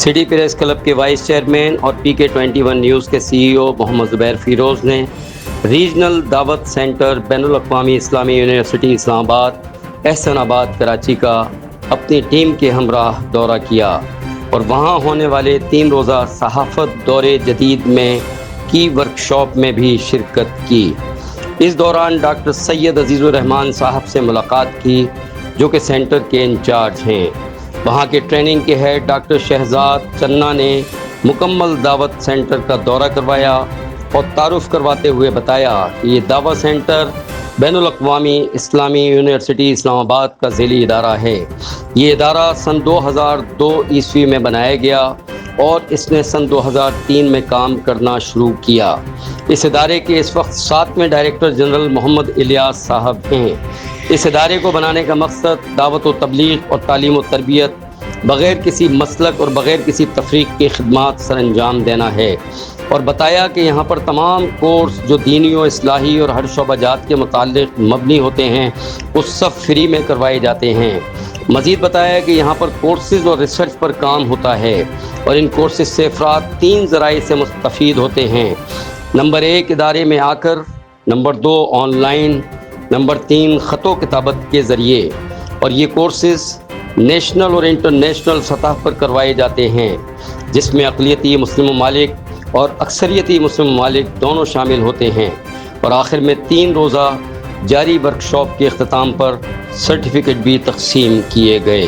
City press club کے vice chairman اور PK21 news کے CEO محمد زبیر فیروز نے ریجنل دعوت سینٹر بین الاقوامی اسلامی یونیورسٹی اسلام آباد احسن آباد کراچی کا اپنی ٹیم کے ہمراہ دورہ کیا اور وہاں ہونے والے 3 روزہ صحافت دورے جدید میں کی ورکشاپ میں بھی شرکت کی۔ اس دوران ڈاکٹر سید عزیز الرحمان صاحب سے ملاقات کی جو کہ سینٹر کے انچارج ہیں۔ وہاں کے ٹریننگ کے ہیڈ ڈاکٹر شہزاد چنّا نے مکمل دعوت سینٹر کا دورہ کروایا اور تعارف کرواتے ہوئے بتایا کہ یہ دعوت سینٹر بین الاقوامی اسلامی یونیورسٹی اسلام آباد کا ذیلی ادارہ ہے۔ یہ ادارہ سن 2002 عیسوی میں بنایا گیا اور اس نے سن 2003 میں کام کرنا شروع کیا۔ اس ادارے کے اس وقت 7ویں ڈائریکٹر جنرل محمد الیاس صاحب ہیں۔ اس ادارے کو بنانے کا مقصد دعوت و تبلیغ اور تعلیم و تربیت بغیر کسی مسلک اور بغیر کسی تفریق کی خدمات سر انجام دینا ہے، اور بتایا کہ یہاں پر تمام کورس جو دینی و اصلاحی اور ہر شعبہ جات کے متعلق مبنی ہوتے ہیں وہ سب فری میں کروائے جاتے ہیں۔ مزید بتایا کہ یہاں پر کورسز اور ریسرچ پر کام ہوتا ہے اور ان کورسز سے افراد 3 ذرائع سے مستفید ہوتے ہیں۔ نمبر 1 ادارے میں آ کر، نمبر 2 آن لائن، نمبر 3 خط و کتابت کے ذریعے، اور یہ کورسز نیشنل اور انٹرنیشنل سطح پر کروائے جاتے ہیں جس میں اقلیتی مسلم ممالک اور اکثریتی مسلم ممالک دونوں شامل ہوتے ہیں، اور آخر میں 3 روزہ جاری ورکشاپ کے اختتام پر سرٹیفکیٹ بھی تقسیم کیے گئے۔